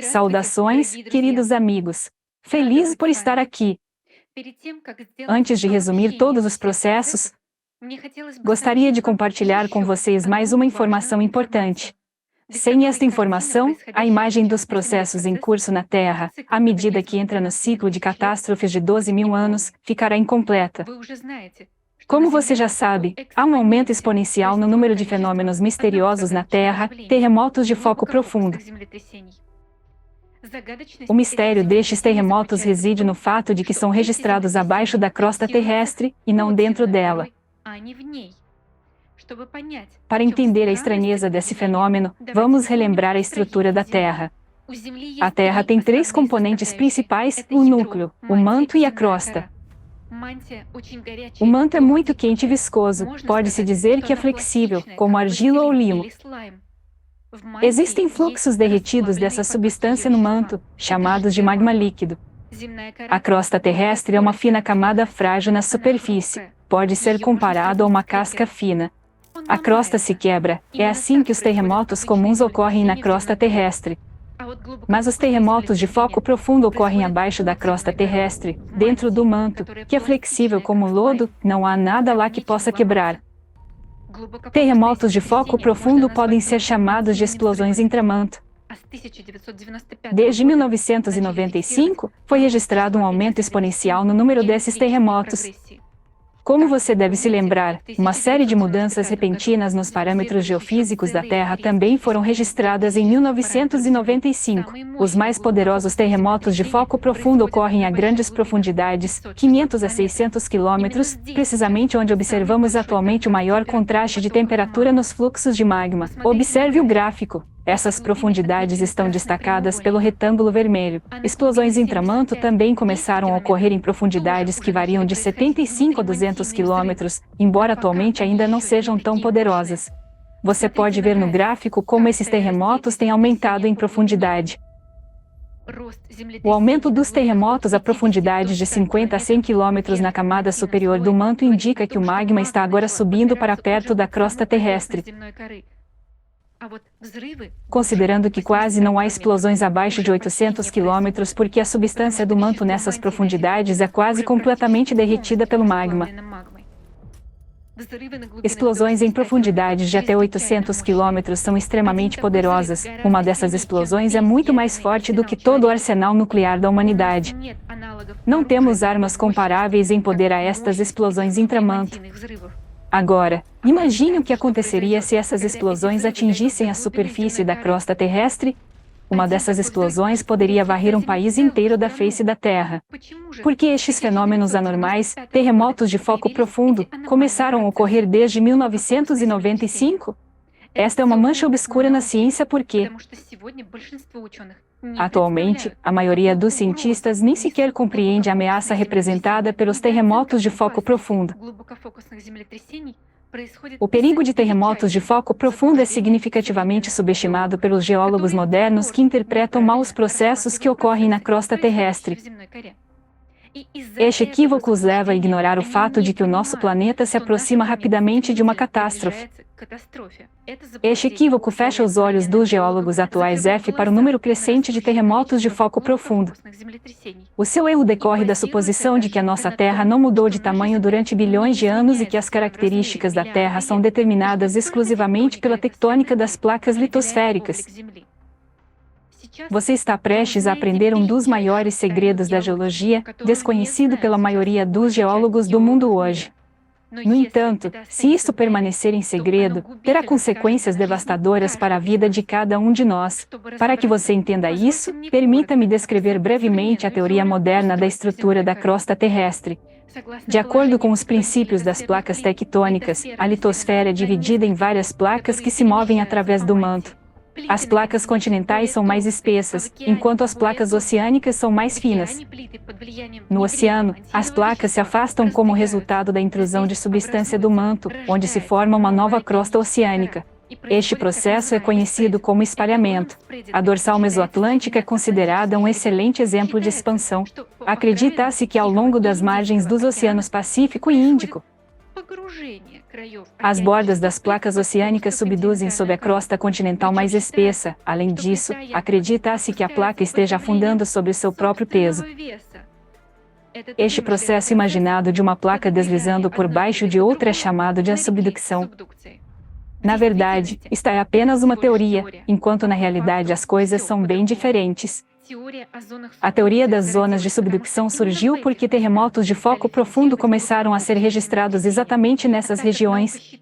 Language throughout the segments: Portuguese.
Saudações, queridos amigos. Feliz por estar aqui. Antes de resumir todos os processos, gostaria de compartilhar com vocês mais uma informação importante. Sem esta informação, a imagem dos processos em curso na Terra, à medida que entra no ciclo de catástrofes de 12.000 anos, ficará incompleta. Como você já sabe, há um aumento exponencial no número de fenômenos misteriosos na Terra, terremotos de foco profundo. O mistério destes terremotos reside no fato de que são registrados abaixo da crosta terrestre, e não dentro dela. Para entender a estranheza desse fenômeno, vamos relembrar a estrutura da Terra. A Terra tem três componentes principais: o núcleo, o manto e a crosta. O manto é muito quente e viscoso, pode-se dizer que é flexível, como argila ou limo. Existem fluxos derretidos dessa substância no manto, chamados de magma líquido. A crosta terrestre é uma fina camada frágil na superfície, pode ser comparado a uma casca fina. A crosta se quebra, é assim que os terremotos comuns ocorrem na crosta terrestre. Mas os terremotos de foco profundo ocorrem abaixo da crosta terrestre, dentro do manto, que é flexível como lodo, não há nada lá que possa quebrar. Terremotos de foco profundo podem ser chamados de explosões intramanto. Desde 1995, foi registrado um aumento exponencial no número desses terremotos. Como você deve se lembrar, uma série de mudanças repentinas nos parâmetros geofísicos da Terra também foram registradas em 1995. Os mais poderosos terremotos de foco profundo ocorrem a grandes profundidades, 500 a 600 quilômetros, precisamente onde observamos atualmente o maior contraste de temperatura nos fluxos de magma. Observe o gráfico. Essas profundidades estão destacadas pelo retângulo vermelho. Explosões intramanto também começaram a ocorrer em profundidades que variam de 75 a 200 quilômetros, embora atualmente ainda não sejam tão poderosas. Você pode ver no gráfico como esses terremotos têm aumentado em profundidade. O aumento dos terremotos a profundidades de 50 a 100 quilômetros na camada superior do manto indica que o magma está agora subindo para perto da crosta terrestre. Considerando que quase não há explosões abaixo de 800 quilômetros porque a substância do manto nessas profundidades é quase completamente derretida pelo magma. Explosões em profundidades de até 800 quilômetros são extremamente poderosas. Uma dessas explosões é muito mais forte do que todo o arsenal nuclear da humanidade. Não temos armas comparáveis em poder a estas explosões intramanto. Agora, imagine o que aconteceria se essas explosões atingissem a superfície da crosta terrestre. Uma dessas explosões poderia varrer um país inteiro da face da Terra. Por que estes fenômenos anormais, terremotos de foco profundo, começaram a ocorrer desde 1995? Esta é uma mancha obscura na ciência porque, atualmente, a maioria dos cientistas nem sequer compreende a ameaça representada pelos terremotos de foco profundo. O perigo de terremotos de foco profundo é significativamente subestimado pelos geólogos modernos que interpretam mal os processos que ocorrem na crosta terrestre. Este equívoco os leva a ignorar o fato de que o nosso planeta se aproxima rapidamente de uma catástrofe. Este equívoco fecha os olhos dos geólogos atuais para o número crescente de terremotos de foco profundo. O seu erro decorre da suposição de que a nossa Terra não mudou de tamanho durante bilhões de anos e que as características da Terra são determinadas exclusivamente pela tectônica das placas litosféricas. Você está prestes a aprender um dos maiores segredos da geologia, desconhecido pela maioria dos geólogos do mundo hoje. No entanto, se isso permanecer em segredo, terá consequências devastadoras para a vida de cada um de nós. Para que você entenda isso, permita-me descrever brevemente a teoria moderna da estrutura da crosta terrestre. De acordo com os princípios das placas tectônicas, a litosfera é dividida em várias placas que se movem através do manto. As placas continentais são mais espessas, enquanto as placas oceânicas são mais finas. No oceano, as placas se afastam como resultado da intrusão de substância do manto, onde se forma uma nova crosta oceânica. Este processo é conhecido como espalhamento. A dorsal mesoatlântica é considerada um excelente exemplo de expansão. Acredita-se que ao longo das margens dos oceanos Pacífico e Índico, As bordas das placas oceânicas subduzem sob a crosta continental mais espessa. Além disso, acredita-se que a placa esteja afundando sobre seu próprio peso. Este processo imaginado de uma placa deslizando por baixo de outra é chamado de subducção. Na verdade, esta é apenas uma teoria, enquanto na realidade as coisas são bem diferentes. A teoria das zonas de subducção surgiu porque terremotos de foco profundo começaram a ser registrados exatamente nessas regiões.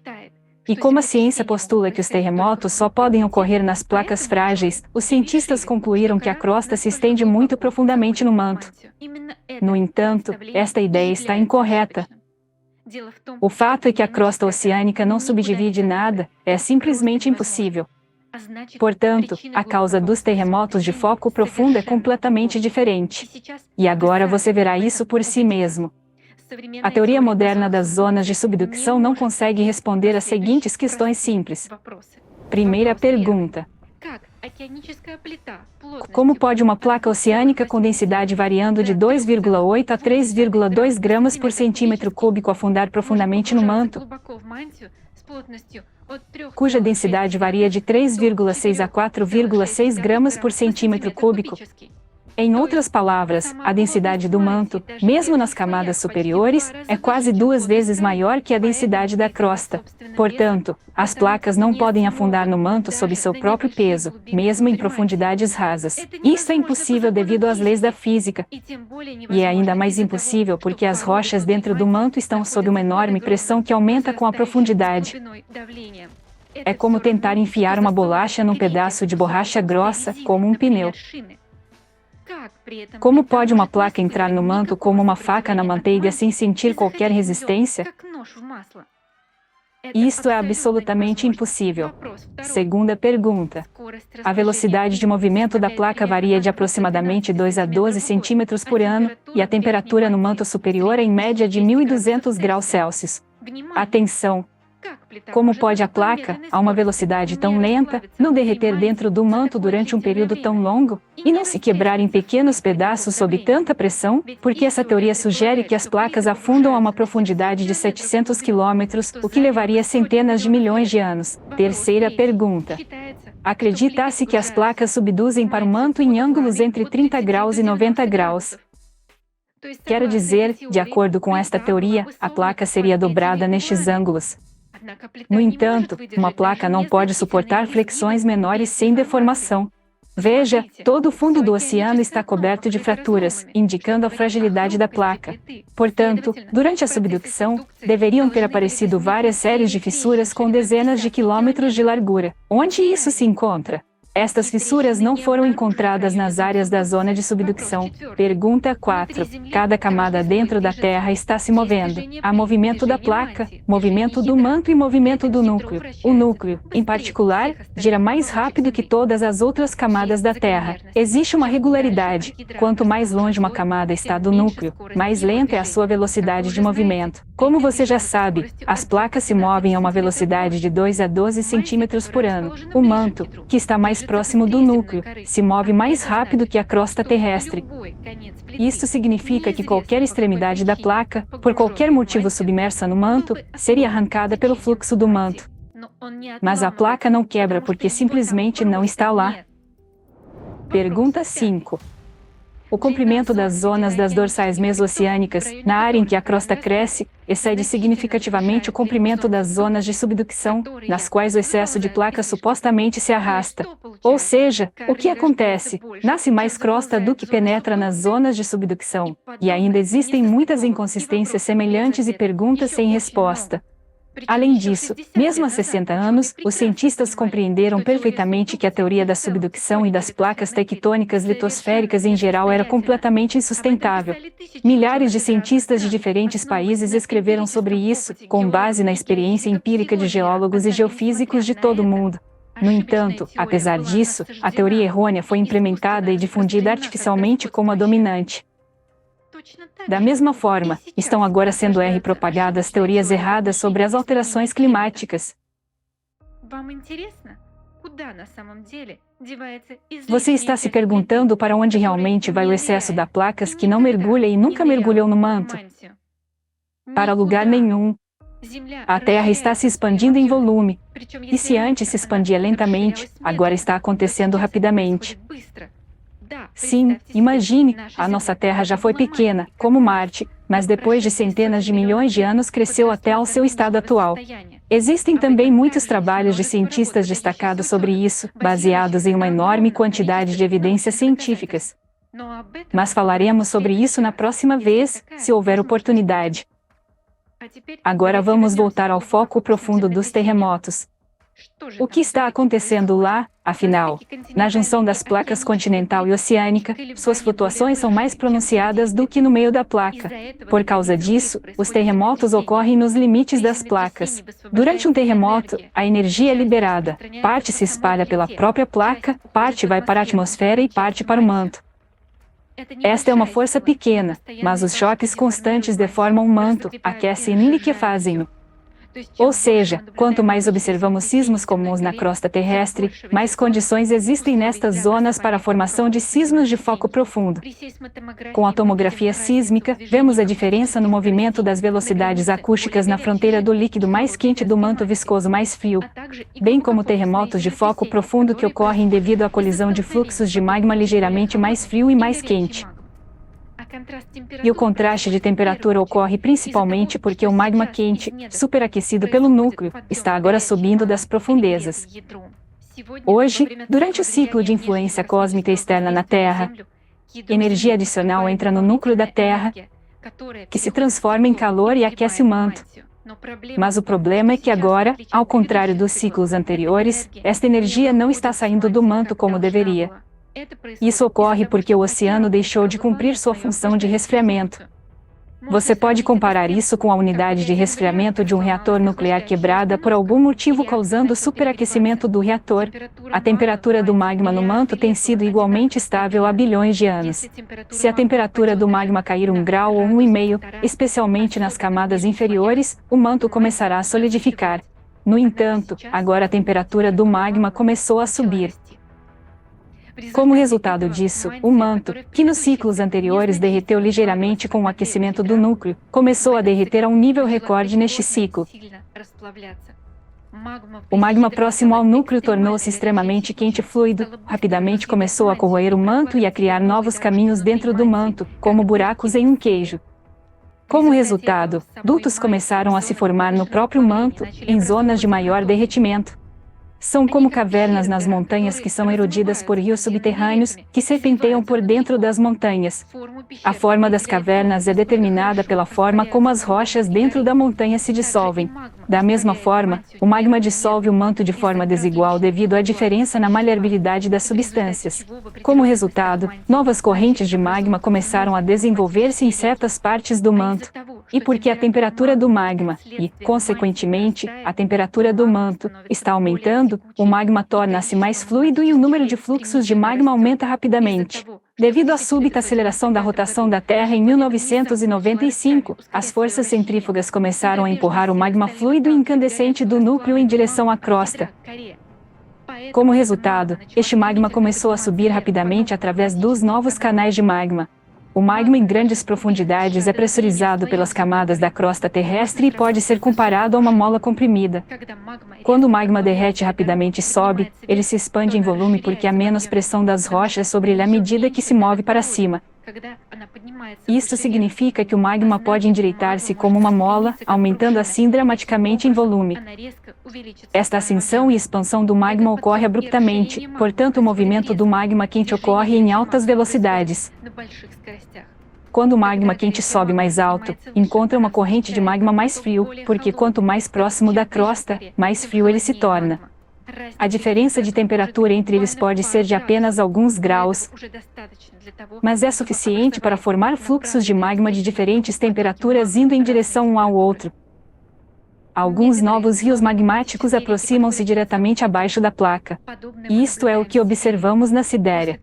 E como a ciência postula que os terremotos só podem ocorrer nas placas frágeis, os cientistas concluíram que a crosta se estende muito profundamente no manto. No entanto, esta ideia está incorreta. O fato é que a crosta oceânica não subdivide nada, é simplesmente impossível. Portanto, a causa dos terremotos de foco profundo é completamente diferente. E agora você verá isso por si mesmo. A teoria moderna das zonas de subducção não consegue responder às seguintes questões simples. Primeira pergunta: como pode uma placa oceânica com densidade variando de 2,8 a 3,2 gramas por centímetro cúbico afundar profundamente no manto, cuja densidade varia de 3,6 a 4,6 gramas por centímetro cúbico? Em outras palavras, a densidade do manto, mesmo nas camadas superiores, é quase 2 vezes maior que a densidade da crosta. Portanto, as placas não podem afundar no manto sob seu próprio peso, mesmo em profundidades rasas. Isso é impossível devido às leis da física. E é ainda mais impossível porque as rochas dentro do manto estão sob uma enorme pressão que aumenta com a profundidade. É como tentar enfiar uma bolacha num pedaço de borracha grossa, como um pneu. Como pode uma placa entrar no manto como uma faca na manteiga sem sentir qualquer resistência? Isto é absolutamente impossível. Segunda pergunta: a velocidade de movimento da placa varia de aproximadamente 2 a 12 centímetros por ano, e a temperatura no manto superior é em média de 1.200 graus Celsius. Atenção! Como pode a placa, a uma velocidade tão lenta, não derreter dentro do manto durante um período tão longo, e não se quebrar em pequenos pedaços sob tanta pressão? Porque essa teoria sugere que as placas afundam a uma profundidade de 700 quilômetros, o que levaria centenas de milhões de anos. Terceira pergunta: acredita-se que as placas subduzem para o manto em ângulos entre 30 graus e 90 graus. Quero dizer, de acordo com esta teoria, a placa seria dobrada nestes ângulos. No entanto, uma placa não pode suportar flexões menores sem deformação. Veja, todo o fundo do oceano está coberto de fraturas, indicando a fragilidade da placa. Portanto, durante a subducção, deveriam ter aparecido várias séries de fissuras com dezenas de quilômetros de largura. Onde isso se encontra? Estas fissuras não foram encontradas nas áreas da zona de subducção. Pergunta 4. Cada camada dentro da Terra está se movendo. Há movimento da placa, movimento do manto e movimento do núcleo. O núcleo, em particular, gira mais rápido que todas as outras camadas da Terra. Existe uma regularidade. Quanto mais longe uma camada está do núcleo, mais lenta é a sua velocidade de movimento. Como você já sabe, as placas se movem a uma velocidade de 2 a 12 centímetros por ano. O manto, que está mais próximo do núcleo, se move mais rápido que a crosta terrestre. Isso significa que qualquer extremidade da placa, por qualquer motivo submersa no manto, seria arrancada pelo fluxo do manto. Mas a placa não quebra porque simplesmente não está lá. Pergunta 5. O comprimento das zonas das dorsais mesoceânicas, na área em que a crosta cresce, excede significativamente o comprimento das zonas de subducção, nas quais o excesso de placa supostamente se arrasta. Ou seja, o que acontece? Nasce mais crosta do que penetra nas zonas de subducção. E ainda existem muitas inconsistências semelhantes e perguntas sem resposta. Além disso, mesmo há 60 anos, os cientistas compreenderam perfeitamente que a teoria da subducção e das placas tectônicas litosféricas em geral era completamente insustentável. Milhares de cientistas de diferentes países escreveram sobre isso, com base na experiência empírica de geólogos e geofísicos de todo o mundo. No entanto, apesar disso, a teoria errônea foi implementada e difundida artificialmente como a dominante. Da mesma forma, estão agora sendo propagadas teorias erradas sobre as alterações climáticas. Você está se perguntando para onde realmente vai o excesso da placas que não mergulha e nunca mergulhou no manto? Para lugar nenhum. A Terra está se expandindo em volume, e se antes se expandia lentamente, agora está acontecendo rapidamente. Sim, imagine, a nossa Terra já foi pequena, como Marte, mas depois de centenas de milhões de anos cresceu até ao seu estado atual. Existem também muitos trabalhos de cientistas destacados sobre isso, baseados em uma enorme quantidade de evidências científicas. Mas falaremos sobre isso na próxima vez, se houver oportunidade. Agora vamos voltar ao foco profundo dos terremotos. O que está acontecendo lá, afinal? Na junção das placas continental e oceânica, suas flutuações são mais pronunciadas do que no meio da placa. Por causa disso, os terremotos ocorrem nos limites das placas. Durante um terremoto, a energia é liberada. Parte se espalha pela própria placa, parte vai para a atmosfera e parte para o manto. Esta é uma força pequena, mas os choques constantes deformam o manto, aquecem e liquefazem-no. Ou seja, quanto mais observamos sismos comuns na crosta terrestre, mais condições existem nestas zonas para a formação de sismos de foco profundo. Com a tomografia sísmica, vemos a diferença no movimento das velocidades acústicas na fronteira do líquido mais quente e do manto viscoso mais frio, bem como terremotos de foco profundo que ocorrem devido à colisão de fluxos de magma ligeiramente mais frio e mais quente. E o contraste de temperatura ocorre principalmente porque o magma quente, superaquecido pelo núcleo, está agora subindo das profundezas. Hoje, durante o ciclo de influência cósmica externa na Terra, energia adicional entra no núcleo da Terra, que se transforma em calor e aquece o manto. Mas o problema é que agora, ao contrário dos ciclos anteriores, esta energia não está saindo do manto como deveria. Isso ocorre porque o oceano deixou de cumprir sua função de resfriamento. Você pode comparar isso com a unidade de resfriamento de um reator nuclear quebrada por algum motivo causando superaquecimento do reator. A temperatura do magma no manto tem sido igualmente estável há bilhões de anos. Se a temperatura do magma cair 1 grau ou 1,5, especialmente nas camadas inferiores, o manto começará a solidificar. No entanto, agora a temperatura do magma começou a subir. Como resultado disso, o manto, que nos ciclos anteriores derreteu ligeiramente com o aquecimento do núcleo, começou a derreter a um nível recorde neste ciclo. O magma próximo ao núcleo tornou-se extremamente quente e fluido, rapidamente começou a corroer o manto e a criar novos caminhos dentro do manto, como buracos em um queijo. Como resultado, dutos começaram a se formar no próprio manto, em zonas de maior derretimento. São como cavernas nas montanhas que são erodidas por rios subterrâneos, que serpenteiam por dentro das montanhas. A forma das cavernas é determinada pela forma como as rochas dentro da montanha se dissolvem. Da mesma forma, o magma dissolve o manto de forma desigual devido à diferença na maleabilidade das substâncias. Como resultado, novas correntes de magma começaram a desenvolver-se em certas partes do manto. E porque a temperatura do magma, e, consequentemente, a temperatura do manto, está aumentando, o magma torna-se mais fluido e o número de fluxos de magma aumenta rapidamente. Devido à súbita aceleração da rotação da Terra em 1995, as forças centrífugas começaram a empurrar o magma fluido e incandescente do núcleo em direção à crosta. Como resultado, este magma começou a subir rapidamente através dos novos canais de magma. O magma em grandes profundidades é pressurizado pelas camadas da crosta terrestre e pode ser comparado a uma mola comprimida. Quando o magma derrete rapidamente e sobe, ele se expande em volume porque há menos pressão das rochas sobre ele à medida que se move para cima. Isto significa que o magma pode endireitar-se como uma mola, aumentando assim dramaticamente em volume. Esta ascensão e expansão do magma ocorre abruptamente, portanto o movimento do magma quente ocorre em altas velocidades. Quando o magma quente sobe mais alto, encontra uma corrente de magma mais frio, porque quanto mais próximo da crosta, mais frio ele se torna. A diferença de temperatura entre eles pode ser de apenas alguns graus, mas é suficiente para formar fluxos de magma de diferentes temperaturas indo em direção um ao outro. Alguns novos rios magmáticos aproximam-se diretamente abaixo da placa. E isto é o que observamos na Sidéria.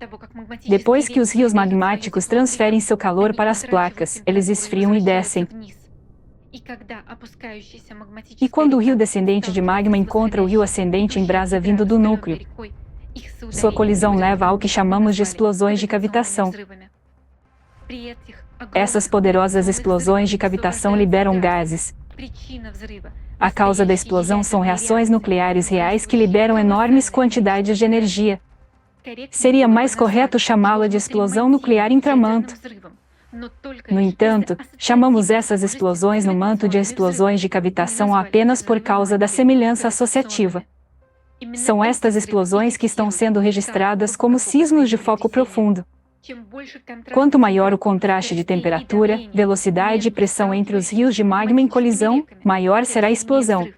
Depois que os rios magmáticos transferem seu calor para as placas, eles esfriam e descem. E quando o rio descendente de magma encontra o rio ascendente em brasa vindo do núcleo, sua colisão leva ao que chamamos de explosões de cavitação. Essas poderosas explosões de cavitação liberam gases, A causa da explosão são reações nucleares reais que liberam enormes quantidades de energia. Seria mais correto chamá-la de explosão nuclear intramanto. No entanto, chamamos essas explosões no manto de explosões de cavitação apenas por causa da semelhança associativa. São estas explosões que estão sendo registradas como sismos de foco profundo. Quanto maior o contraste de temperatura, velocidade e pressão entre os rios de magma em colisão, maior será a explosão.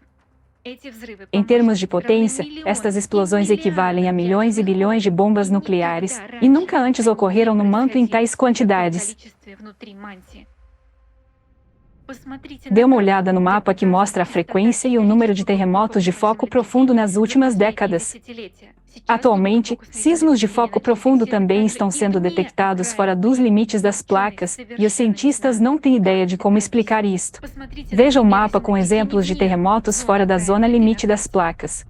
Em termos de potência, estas explosões equivalem a milhões e bilhões de bombas nucleares, e nunca antes ocorreram no manto em tais quantidades. Dê uma olhada no mapa que mostra a frequência e o número de terremotos de foco profundo nas últimas décadas. Atualmente, sismos de foco profundo também estão sendo detectados fora dos limites das placas, e os cientistas não têm ideia de como explicar isto. Veja o mapa com exemplos de terremotos fora da zona limite das placas.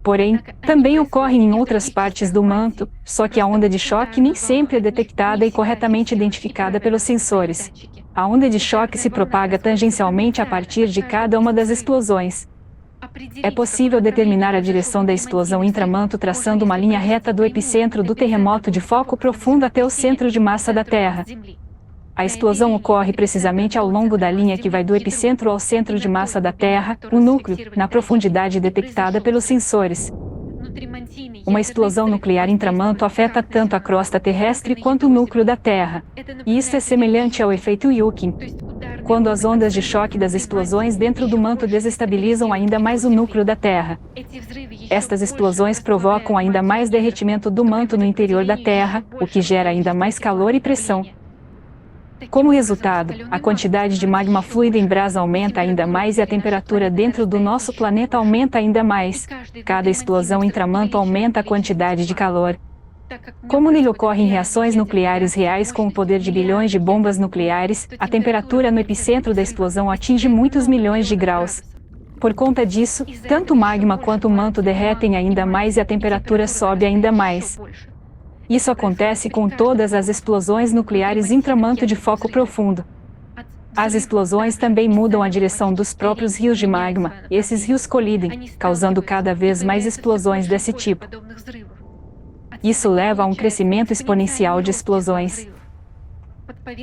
Porém, também ocorrem em outras partes do manto, só que a onda de choque nem sempre é detectada e corretamente identificada pelos sensores. A onda de choque se propaga tangencialmente a partir de cada uma das explosões. É possível determinar a direção da explosão intramanto traçando uma linha reta do epicentro do terremoto de foco profundo até o centro de massa da Terra. A explosão ocorre precisamente ao longo da linha que vai do epicentro ao centro de massa da Terra, o núcleo, na profundidade detectada pelos sensores. Uma explosão nuclear intramanto afeta tanto a crosta terrestre quanto o núcleo da Terra. E isto é semelhante ao efeito Wilking, quando as ondas de choque das explosões dentro do manto desestabilizam ainda mais o núcleo da Terra. Estas explosões provocam ainda mais derretimento do manto no interior da Terra, o que gera ainda mais calor e pressão. Como resultado, a quantidade de magma fluido em brasa aumenta ainda mais e a temperatura dentro do nosso planeta aumenta ainda mais. Cada explosão intramanto aumenta a quantidade de calor. Como nele ocorrem reações nucleares reais com o poder de bilhões de bombas nucleares, a temperatura no epicentro da explosão atinge muitos milhões de graus. Por conta disso, tanto o magma quanto o manto derretem ainda mais e a temperatura sobe ainda mais. Isso acontece com todas as explosões nucleares intramanto de foco profundo. As explosões também mudam a direção dos próprios rios de magma, e esses rios colidem, causando cada vez mais explosões desse tipo. Isso leva a um crescimento exponencial de explosões.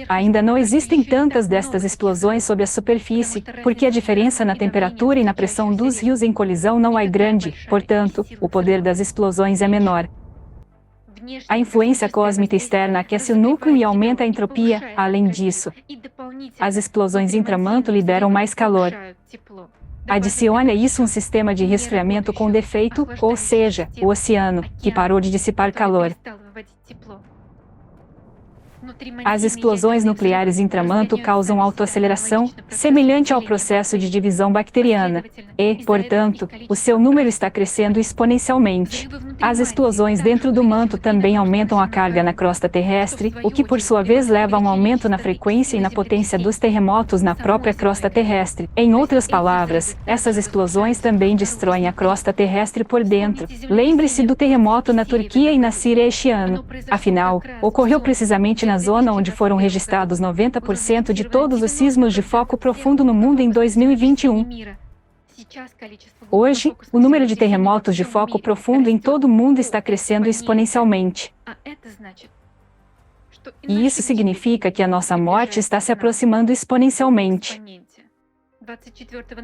Ainda não existem tantas destas explosões sob a superfície, porque a diferença na temperatura e na pressão dos rios em colisão não é grande, portanto, o poder das explosões é menor. A influência cósmica externa aquece o núcleo e aumenta a entropia. Além disso, as explosões intramanto liberam mais calor. Adicione a isso um sistema de resfriamento com defeito, ou seja, o oceano, que parou de dissipar calor. As explosões nucleares intramanto causam autoaceleração, semelhante ao processo de divisão bacteriana, e, portanto, o seu número está crescendo exponencialmente. As explosões dentro do manto também aumentam a carga na crosta terrestre, o que por sua vez leva a um aumento na frequência e na potência dos terremotos na própria crosta terrestre. Em outras palavras, essas explosões também destroem a crosta terrestre por dentro. Lembre-se do terremoto na Turquia e na Síria este ano. Afinal, ocorreu precisamente na zona onde foram registrados 90% de todos os sismos de foco profundo no mundo em 2021. Hoje, o número de terremotos de foco profundo em todo o mundo está crescendo exponencialmente. E isso significa que a nossa morte está se aproximando exponencialmente.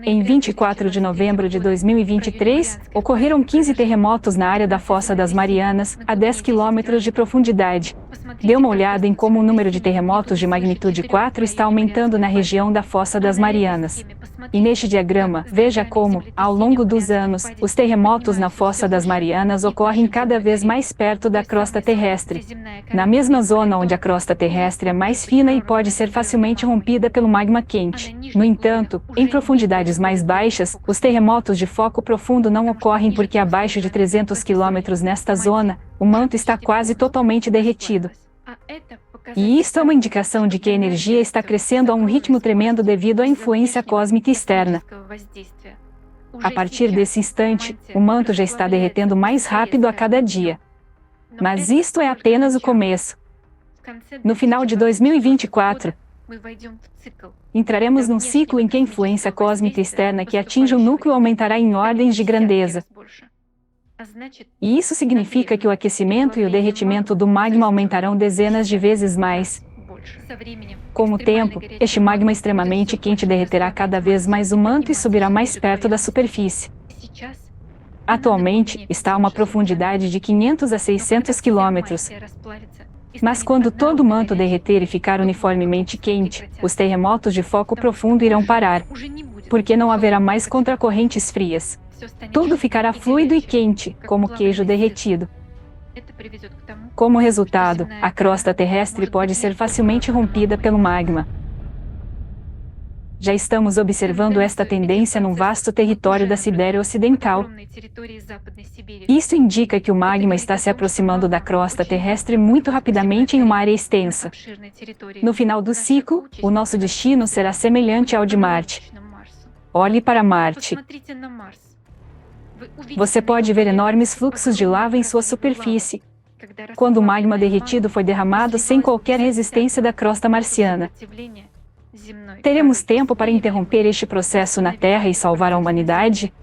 Em 24 de novembro de 2023, ocorreram 15 terremotos na área da Fossa das Marianas, a 10 quilômetros de profundidade. Dê uma olhada em como o número de terremotos de magnitude 4 está aumentando na região da Fossa das Marianas. E neste diagrama, veja como, ao longo dos anos, os terremotos na Fossa das Marianas ocorrem cada vez mais perto da crosta terrestre. Na mesma zona onde a crosta terrestre é mais fina e pode ser facilmente rompida pelo magma quente. No entanto, em profundidades mais baixas, os terremotos de foco profundo não ocorrem porque abaixo de 300 km nesta zona, o manto está quase totalmente derretido. E isto é uma indicação de que a energia está crescendo a um ritmo tremendo devido à influência cósmica externa. A partir desse instante, o manto já está derretendo mais rápido a cada dia. Mas isto é apenas o começo. No final de 2024, Entraremos num ciclo em que a influência cósmica externa que atinge o núcleo aumentará em ordens de grandeza. E isso significa que o aquecimento e o derretimento do magma aumentarão dezenas de vezes mais. Com o tempo, este magma extremamente quente derreterá cada vez mais o manto e subirá mais perto da superfície. Atualmente, está a uma profundidade de 500 a 600 quilômetros. Mas quando todo o manto derreter e ficar uniformemente quente, os terremotos de foco profundo irão parar, porque não haverá mais contracorrentes frias. Tudo ficará fluido e quente, como queijo derretido. Como resultado, a crosta terrestre pode ser facilmente rompida pelo magma. Já estamos observando esta tendência num vasto território da Sibéria Ocidental. Isso indica que o magma está se aproximando da crosta terrestre muito rapidamente em uma área extensa. No final do ciclo, o nosso destino será semelhante ao de Marte. Olhe para Marte. Você pode ver enormes fluxos de lava em sua superfície, quando o magma derretido foi derramado sem qualquer resistência da crosta marciana. Teremos tempo para interromper este processo na Terra e salvar a humanidade?